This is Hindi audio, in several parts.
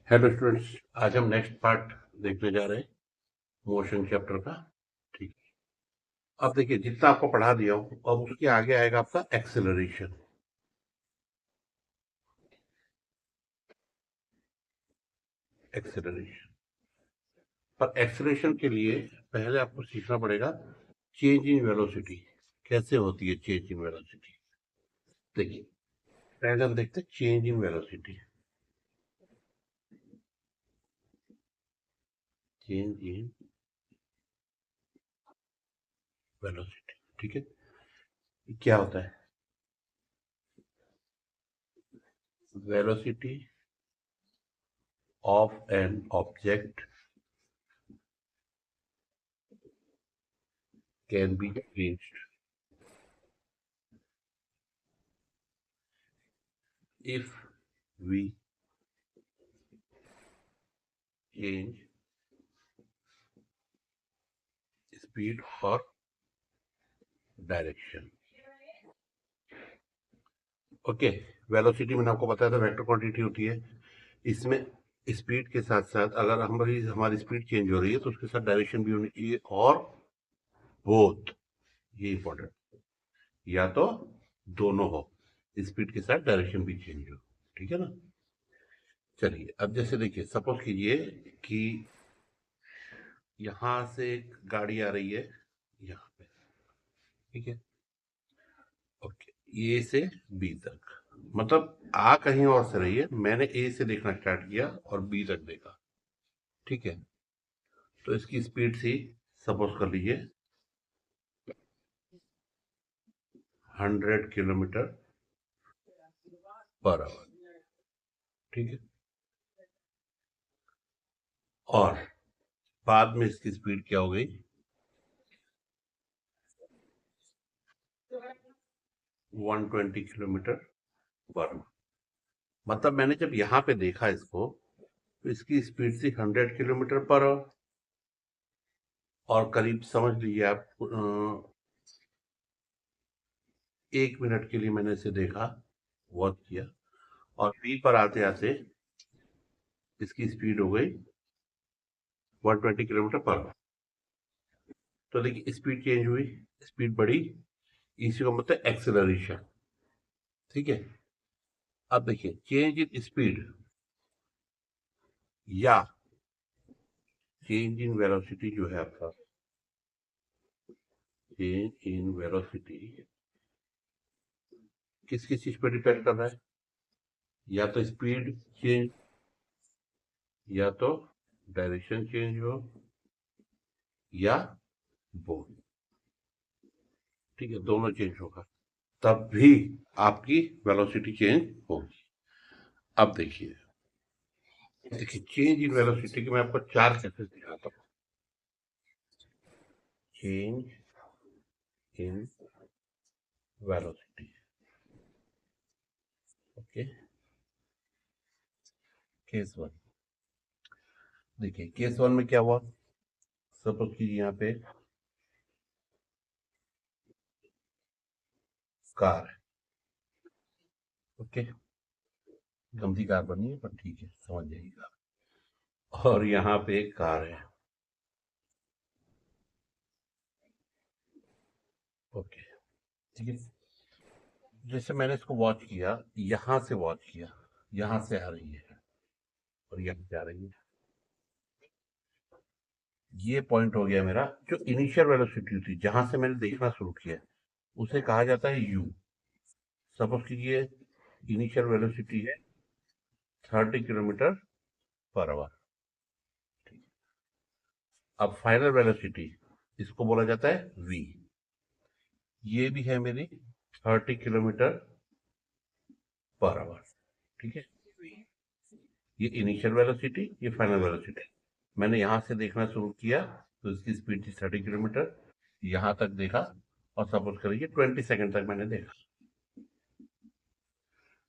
Hello students. आज हम नेक्स्ट पार्ट देखने जा रहे हैं मोशन चैप्टर का। ठीक। अब देखिए, जितना आपको पढ़ा दिया हूं, अब उसके आगे आएगा आपका एक्सेलरेशन। एक्सेलरेशन पर एक्सेलरेशन के लिए पहले आपको सीखना पड़ेगा चेंज इन वेलोसिटी। कैसे होती है चेंज इन वेलोसिटी? देखिए, पहले हम देखते हैं change in velocity. Change in velocity, ठीक है। ये क्या होता है? Velocity of an object can be changed if we change speed or direction. Okay. Velocity मैंने आपको बताया था वेक्टर क्वांटिटी होती है। इसमें स्पीड के साथ साथ अगर हमारी स्पीड चेंज हो रही है तो उसके साथ डायरेक्शन भी होनी चाहिए, और बोथ, ये इंपॉर्टेंट, या तो दोनों हो, स्पीड के साथ डायरेक्शन भी चेंज हो। ठीक है ना। चलिए, अब जैसे देखिए, सपोज कीजिए कि यहां से एक गाड़ी आ रही है यहाँ पे। ठीक है। ओके, ए से बी तक, मतलब आ कहीं और से रही है, मैंने ए से देखना स्टार्ट किया और बी तक देखा। ठीक है। तो इसकी स्पीड थी, सपोज कर लीजिए, 100 किलोमीटर पर आवर। ठीक है। और बाद में इसकी स्पीड क्या हो गई? 120 किलोमीटर पर आवर। मतलब मैंने जब यहाँ पे देखा इसको, तो इसकी स्पीड थी 100 किलोमीटर पर आवर। और करीब समझ लीजिए आप, 1 मिनट के लिए मैंने इसे देखा, वॉच किया, और बी पर आते आते इसकी स्पीड हो गई 120 किलोमीटर पर आवर। तो देखिए, स्पीड चेंज हुई, स्पीड बढ़ी, इसी को मतलब एक्सेलरेशन। ठीक है। अब देखिए, चेंज इन स्पीड या चेंज इन वेलोसिटी जो है आपका, चेंज इन वेलोसिटी किस किस चीज पर डिपेंड कर रहा है? या तो स्पीड चेंज, या तो डायरेक्शन चेंज हो, या बोथ। ठीक है, दोनों चेंज होगा तब भी आपकी वेलोसिटी चेंज होगी। अब देखिए, देखिए चेंज इन वेलोसिटी के मैं आपको चार केसेस दिखाता हूँ। Change in velocity. Okay. Case one. देखिए, केस वन में क्या हुआ? सपोज कीजिए यहाँ पे कार है। ओके। गंदी कार बनी है, पर ठीक है, समझ जाइएगा। और यहाँ पे एक कार है। ओके। ठीक है। जैसे मैंने इसको वॉच किया, यहाँ से वॉच किया, यहाँ से आ रही है और यहाँ से आ रही है। ये पॉइंट हो गया मेरा। जो इनिशियल वेलोसिटी थी, जहां से मैंने देखना शुरू किया, उसे कहा जाता है यू। सपोज कीजिए इनिशियल वेलोसिटी है 30 किलोमीटर पर आवर। अब फाइनल वेलोसिटी, इसको बोला जाता है वी। ये भी है मेरी 30 किलोमीटर पर आवर। ठीक है। ये इनिशियल वेलोसिटी, ये फाइनल वेलोसिटी। मैंने यहां से देखना शुरू किया, तो इसकी स्पीड थी 30 किलोमीटर, यहां तक देखा, और सपोज करिए 20 सेकंड तक मैंने देखा।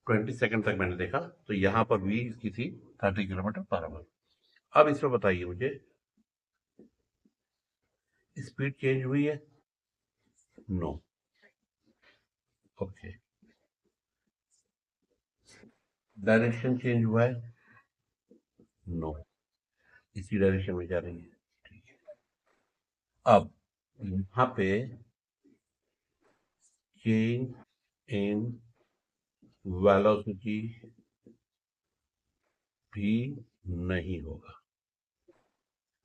20 सेकंड तक मैंने देखा, तो यहाँ पर वी इसकी थी 30 किलोमीटर पर आवर। अब इसमें बताइए मुझे, स्पीड चेंज हुई है? नो। ओके। डायरेक्शन चेंज हुआ है? नो, इसी डायरेक्शन में जा रही है। ठीक है, अब यहाँ पे चेंज इन वेलोसिटी भी नहीं होगा।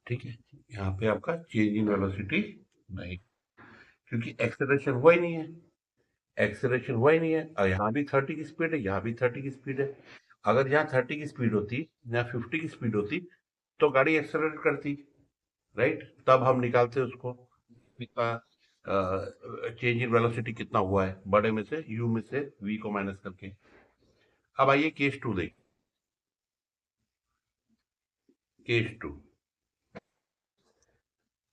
ठीक है, यहाँ पे आपका चेंज इन वेलोसिटी नहीं, क्योंकि एक्सेलरेशन हुआ ही नहीं है। एक्सेलरेशन हुआ ही नहीं है, और यहाँ भी 30 की स्पीड है, यहाँ भी 30 की स्पीड है। अगर यहाँ 30 की स्पीड होती, यहाँ 50 की स्पीड होती, तो गाड़ी एक्सेलरेट करती, राइट? तब हम निकालते उसको कितना चेंज इन वेलोसिटी कितना हुआ है, बड़े में से यू में से वी को माइनस करके। अब आइए केस टू देख। केस टू,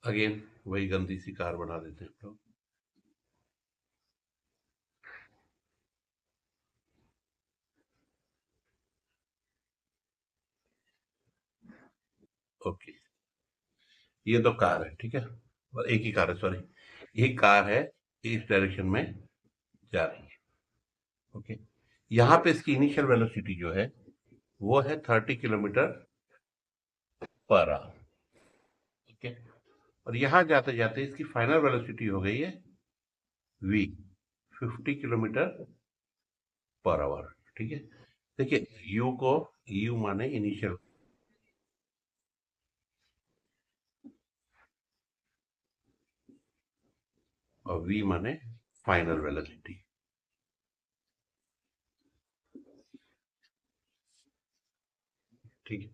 अगेन वही गंदी सी कार बना देते हैं हम लोग। ओके, ये तो कार है, ठीक है, और एक ही कार है, सॉरी, एक कार है, इस डायरेक्शन में जा रही है। ओके, यहाँ पे इसकी इनिशियल वेलोसिटी जो है वो है 30 किलोमीटर पर आवर। ठीक है, और यहाँ जाते जाते इसकी फाइनल वेलोसिटी हो गई है वी, 50 किलोमीटर पर आवर। ठीक है, देखिए यू को, यू माने इनिशियल, और वी माने फाइनल वेलोसिटी। ठीक है,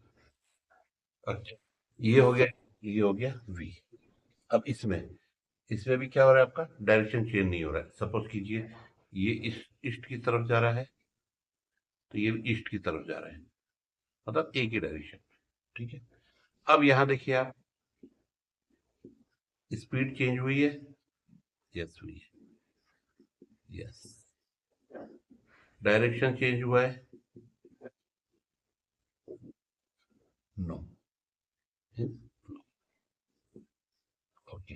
अच्छा, ये हो गया, ये हो गया वी। अब इसमें, इसमें भी क्या हो रहा है, आपका डायरेक्शन चेंज नहीं हो रहा है। सपोज कीजिए ये इस ईस्ट की तरफ जा रहा है, तो ये भी ईस्ट की तरफ जा रहा है, मतलब एक ही डायरेक्शन। ठीक है, अब यहां देखिए आप, स्पीड चेंज हुई है, यस हुई है, यस। डायरेक्शन चेंज हुआ है, नो। ओके,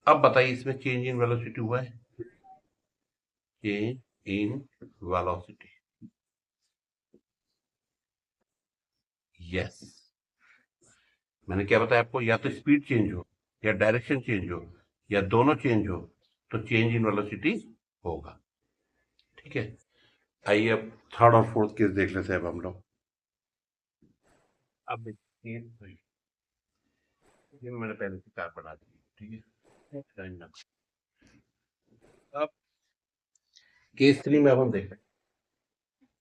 अब बताइए इसमें चेंज इन वेलोसिटी हुआ है, चेंज इन वेलोसिटी, यस। मैंने क्या बताया आपको, या तो स्पीड चेंज हो, या डायरेक्शन चेंज हो, या दोनों चेंज हो, तो चेंज इन वेलोसिटी होगा। ठीक है, आइए अब थर्ड और फोर्थ केस देख लेते हैं अब हम लोग। अब देखिए, ये मैंने पहले से कार बना दी, ठीक है, डन। अब केस थ्री में अब हम देख रहे हैं,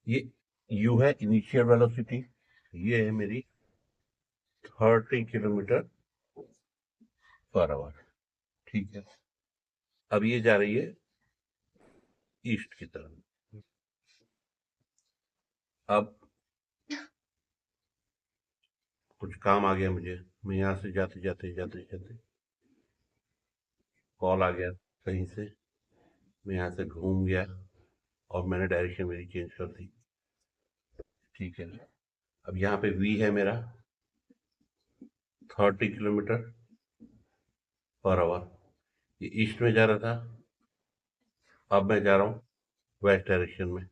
ये यू है इनिशियल वेलोसिटी, ये है मेरी 30 किलोमीटर पर आवर। ठीक है, अब ये जा रही है ईस्ट की तरफ। अब कुछ काम आ गया मुझे, मैं यहाँ से जाते जाते जाते जाते कॉल आ गया कहीं से, मैं यहाँ से घूम गया, और मैंने डायरेक्शन मेरी चेंज कर दी। ठीक है, अब यहाँ पे वी है मेरा 30 किलोमीटर पर आवर, ये ईस्ट में जा रहा था, अब मैं जा रहा हूँ वेस्ट डायरेक्शन में।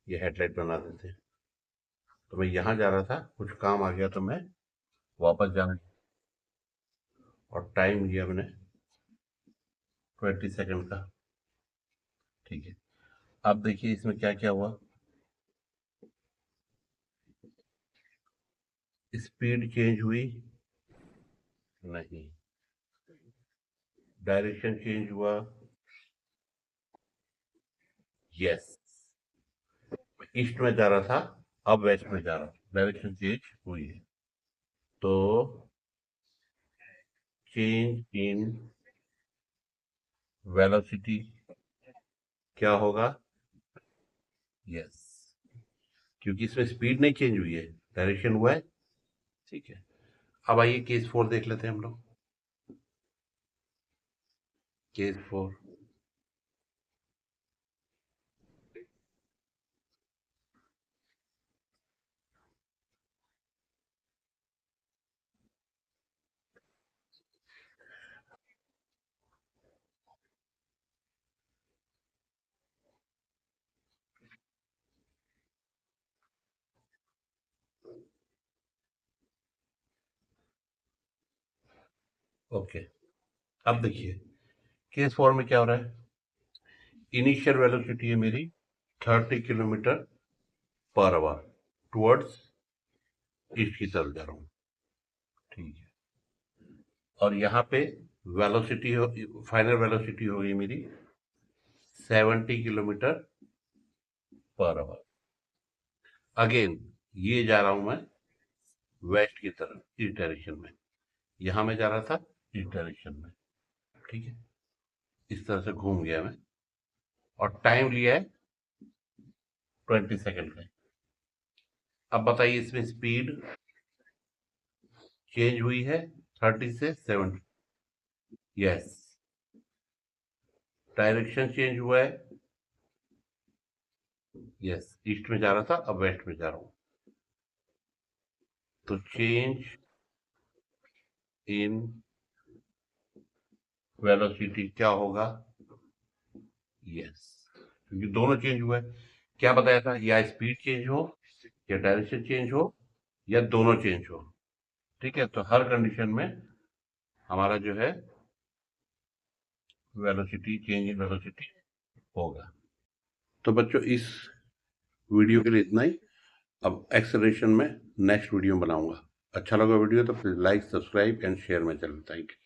ये हेडलाइट बना देते हैं, तो मैं यहाँ जा रहा था, कुछ काम आ गया तो मैं वापस जाना, और टाइम लिया मैंने 20 सेकंड का। ठीक है, अब देखिए इसमें क्या क्या हुआ, स्पीड चेंज हुई नहीं, डायरेक्शन चेंज हुआ, यस। ईस्ट में जा रहा था, अब वेस्ट में जा रहा हूँ, डायरेक्शन चेंज हुई है, तो चेंज इन वेलोसिटी क्या होगा, यस, क्योंकि इसमें स्पीड नहीं चेंज हुई है, डायरेक्शन हुआ है। ठीक है, अब आइए केस फोर देख लेते हैं हम लोग। केस फोर, ओके, अब देखिए केस 4 में क्या हो रहा है। इनिशियल वेलोसिटी है मेरी 30 kilometre per hour towards east की तरफ जा रहा हूँ, ठीक है। और यहाँ पे वेलोसिटी हो, फाइनल वेलोसिटी होगी मेरी 70 किलोमीटर पर आवर। अगेन ये जा रहा हूं मैं वेस्ट की तरफ, इस डायरेक्शन में। यहां मैं जा रहा था इस डायरेक्शन में, ठीक है। इस तरह से घूम गया मैं और टाइम लिया है 20 सेकेंड का। अब बताइए इसमें स्पीड चेंज हुई है 30 से 70। यस। डायरेक्शन चेंज हुआ है। यस, ईस्ट में जा रहा था, अब वेस्ट में जा रहा हूं। तो चेंज इन वेलोसिटी क्या होगा। यस, क्योंकि दोनों चेंज हुआ है। क्या बताया था, या स्पीड चेंज हो या डायरेक्शन चेंज हो या दोनों चेंज हो, ठीक है। तो हर कंडीशन में हमारा जो है वेलोसिटी, चेंज इन वेलोसिटी होगा। तो बच्चों इस वीडियो के लिए इतना ही। अब एक्सेलरेशन में नेक्स्ट वीडियो बनाऊंगा। अच्छा लगा वीडियो तो please like, subscribe and share में चलें। Thank you.